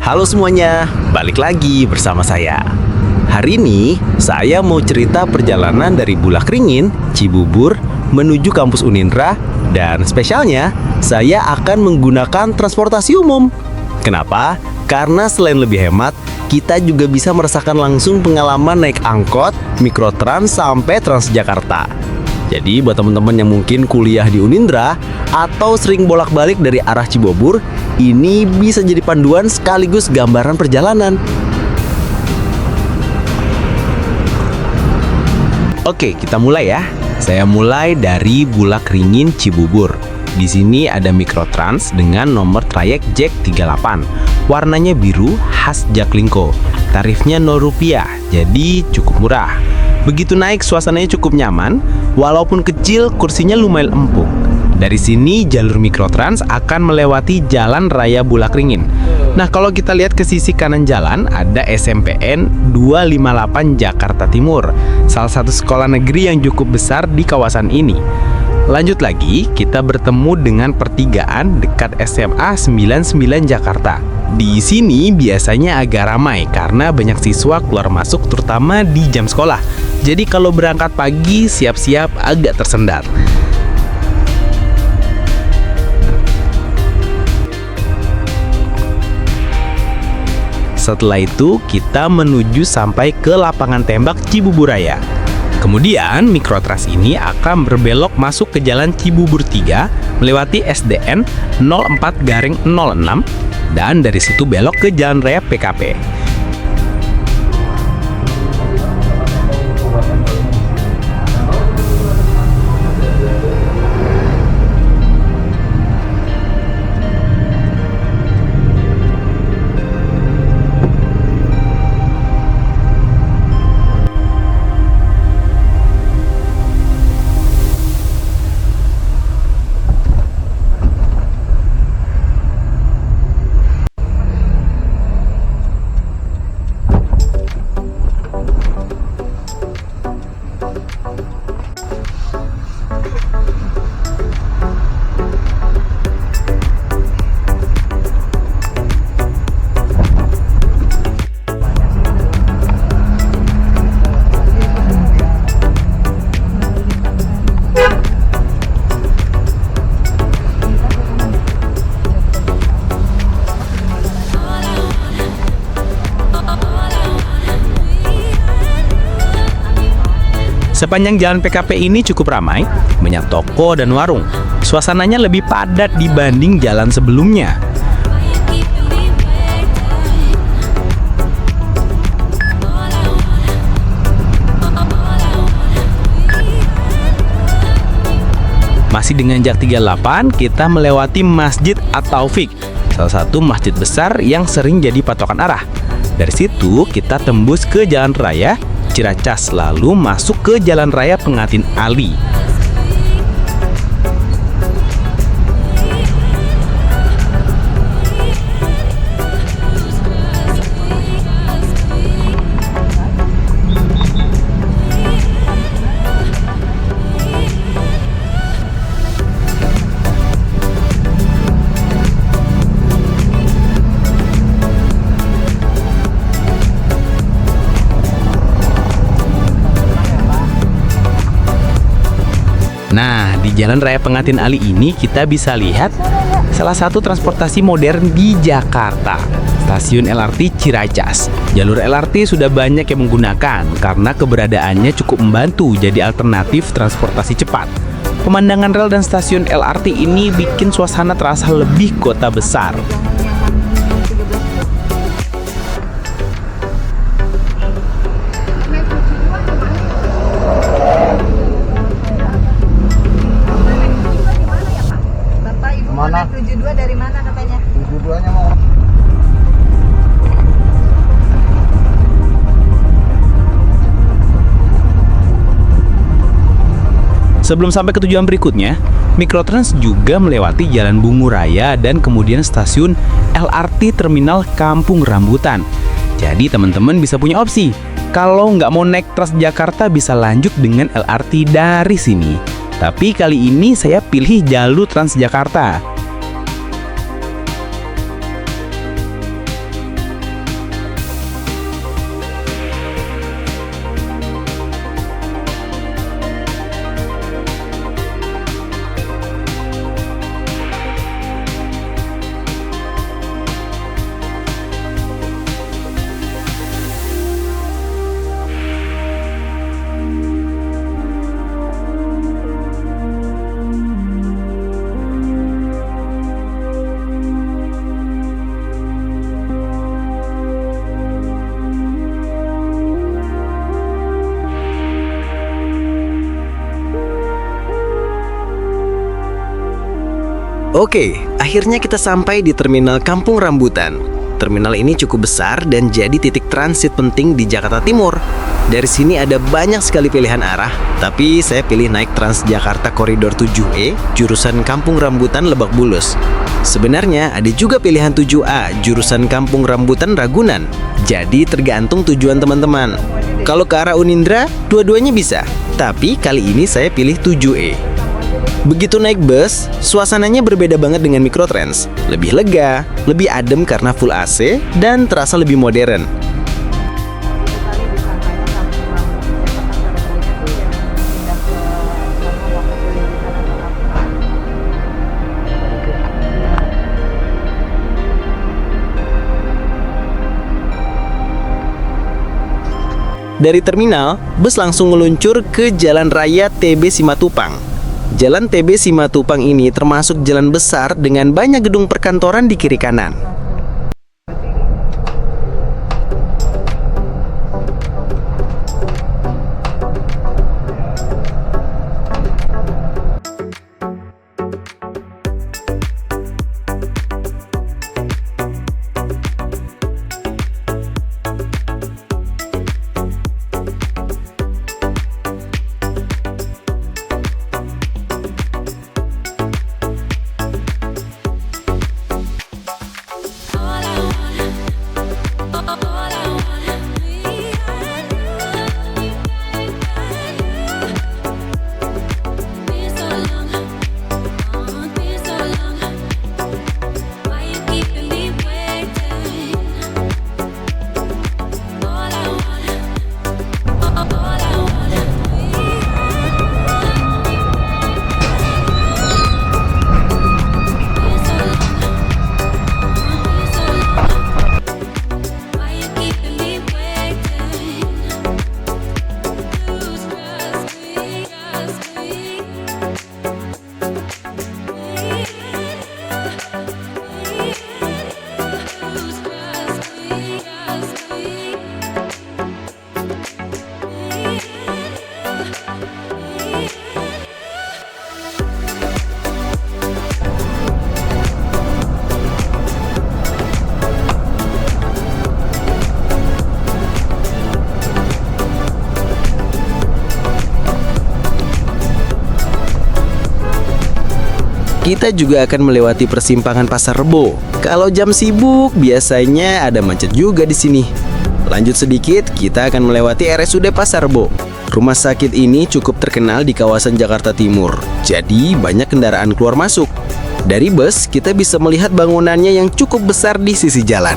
Halo semuanya, balik lagi bersama saya. Hari ini saya mau cerita perjalanan dari Bulakringin, Cibubur menuju kampus Unindra. Dan spesialnya, saya akan menggunakan transportasi umum. Kenapa? Karena selain lebih hemat, kita juga bisa merasakan langsung pengalaman naik angkot, mikrotrans sampai Transjakarta. Jadi buat teman-teman yang mungkin kuliah di Unindra atau sering bolak-balik dari arah Cibubur, ini bisa jadi panduan sekaligus gambaran perjalanan. Oke, kita mulai ya. Saya mulai dari Bulakringin Cibubur. Di sini ada mikrotrans dengan nomor trayek JAK 38. Warnanya biru khas Jaklingko. Tarifnya Rp0, jadi cukup murah. Begitu naik suasananya cukup nyaman, walaupun kecil kursinya lumayan empuk. Dari sini jalur mikrotrans akan melewati Jalan Raya Bulakringin. Nah, kalau kita lihat ke sisi kanan jalan ada SMPN 258 Jakarta Timur, salah satu sekolah negeri yang cukup besar di kawasan ini. Lanjut lagi, kita bertemu dengan pertigaan dekat SMA 99 Jakarta. Di sini biasanya agak ramai karena banyak siswa keluar masuk terutama di jam sekolah. Jadi kalau berangkat pagi siap-siap agak tersendat. Setelah itu kita menuju sampai ke lapangan tembak Cibubur Raya. Kemudian mikrotrans ini akan berbelok masuk ke Jalan Cibubur 3 melewati SDN 04-06 dan dari situ belok ke Jalan Raya PKP. Sepanjang jalan PKP ini cukup ramai, banyak toko dan warung. Suasananya lebih padat dibanding jalan sebelumnya. Masih dengan JAK 38, kita melewati Masjid At-Taufik, salah satu masjid besar yang sering jadi patokan arah. Dari situ kita tembus ke Jalan Raya Ciracas, lalu masuk ke Jalan Raya Pengantin Ali. Nah, di Jalan Raya Pengantin Ali ini kita bisa lihat salah satu transportasi modern di Jakarta, stasiun LRT Ciracas. Jalur LRT sudah banyak yang menggunakan karena keberadaannya cukup membantu jadi alternatif transportasi cepat. Pemandangan rel dan stasiun LRT ini bikin suasana terasa lebih kota besar. Mana? 72 dari mana katanya? 72-nya mau. Sebelum sampai ke tujuan berikutnya, mikrotrans juga melewati Jalan Bungu Raya dan kemudian stasiun LRT Terminal Kampung Rambutan. Jadi teman-teman bisa punya opsi. Kalau nggak mau naik Transjakarta bisa lanjut dengan LRT dari sini. Tapi kali ini saya pilih jalur Transjakarta. Oke, akhirnya kita sampai di Terminal Kampung Rambutan. Terminal ini cukup besar dan jadi titik transit penting di Jakarta Timur. Dari sini ada banyak sekali pilihan arah, tapi saya pilih naik Transjakarta Koridor 7E, jurusan Kampung Rambutan Lebak Bulus. Sebenarnya ada juga pilihan 7A, jurusan Kampung Rambutan Ragunan. Jadi tergantung tujuan teman-teman. Kalau ke arah Unindra, dua-duanya bisa. Tapi kali ini saya pilih 7E. Begitu naik bus, suasananya berbeda banget dengan Mikrotrans. Lebih lega, lebih adem karena full AC, dan terasa lebih modern. Dari terminal, bus langsung meluncur ke Jalan Raya TB Simatupang. Jalan TB Simatupang ini termasuk jalan besar dengan banyak gedung perkantoran di kiri kanan. Kita juga akan melewati persimpangan Pasar Rebo. Kalau jam sibuk, biasanya ada macet juga di sini. Lanjut sedikit, kita akan melewati RSUD Pasar Rebo. Rumah sakit ini cukup terkenal di kawasan Jakarta Timur, jadi banyak kendaraan keluar masuk. Dari bus, kita bisa melihat bangunannya yang cukup besar di sisi jalan.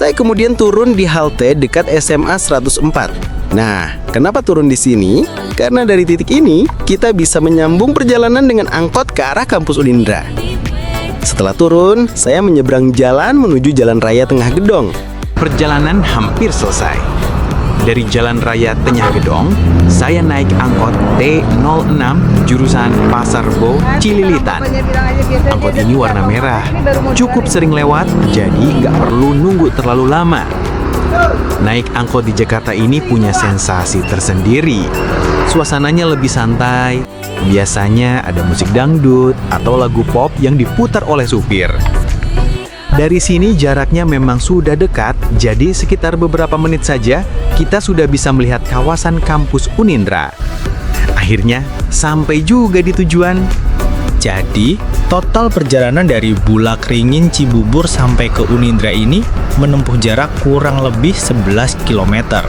Saya kemudian turun di halte dekat SMA 104. Nah, kenapa turun di sini? Karena dari titik ini, kita bisa menyambung perjalanan dengan angkot ke arah kampus Unindra. Setelah turun, saya menyeberang jalan menuju Jalan Raya Tengah Gedong. Perjalanan hampir selesai. Dari Jalan Raya Tengah Gedong, saya naik angkot T06 jurusan Pasar Rebo Cililitan. Angkot ini warna merah, cukup sering lewat, jadi nggak perlu nunggu terlalu lama. Naik angkot di Jakarta ini punya sensasi tersendiri. Suasananya lebih santai, biasanya ada musik dangdut atau lagu pop yang diputar oleh supir. Dari sini jaraknya memang sudah dekat, jadi sekitar beberapa menit saja kita sudah bisa melihat kawasan kampus Unindra. Akhirnya sampai juga di tujuan. Jadi, total perjalanan dari Bulakringin Cibubur sampai ke Unindra ini menempuh jarak kurang lebih 11 km.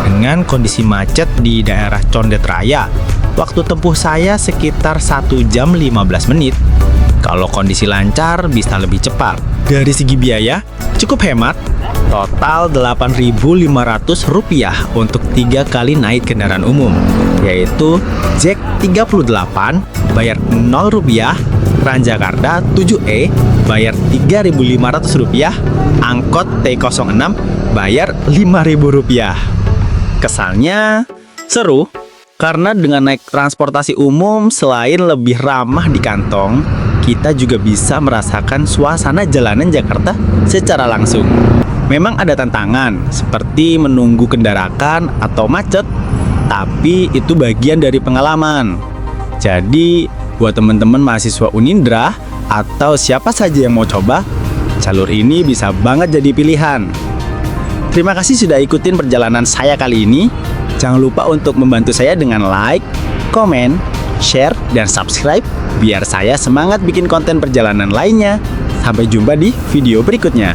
Dengan kondisi macet di daerah Condet Raya, waktu tempuh saya sekitar 1 jam 15 menit. Kalau kondisi lancar, bisa lebih cepat. Dari segi biaya, cukup hemat. Total Rp8.500 untuk 3 kali naik kendaraan umum, yaitu Jack 38 bayar Rp0, Transjakarta 7E bayar Rp3.500, angkot T06 bayar Rp5.000. Kesannya seru, karena dengan naik transportasi umum selain lebih ramah di kantong, kita juga bisa merasakan suasana jalanan Jakarta secara langsung. Memang ada tantangan, seperti menunggu kendaraan atau macet, tapi itu bagian dari pengalaman. Jadi, buat teman-teman mahasiswa Unindra atau siapa saja yang mau coba, jalur ini bisa banget jadi pilihan. Terima kasih sudah ikutin perjalanan saya kali ini. Jangan lupa untuk membantu saya dengan like, komen, share, dan subscribe biar saya semangat bikin konten perjalanan lainnya. Sampai jumpa di video berikutnya.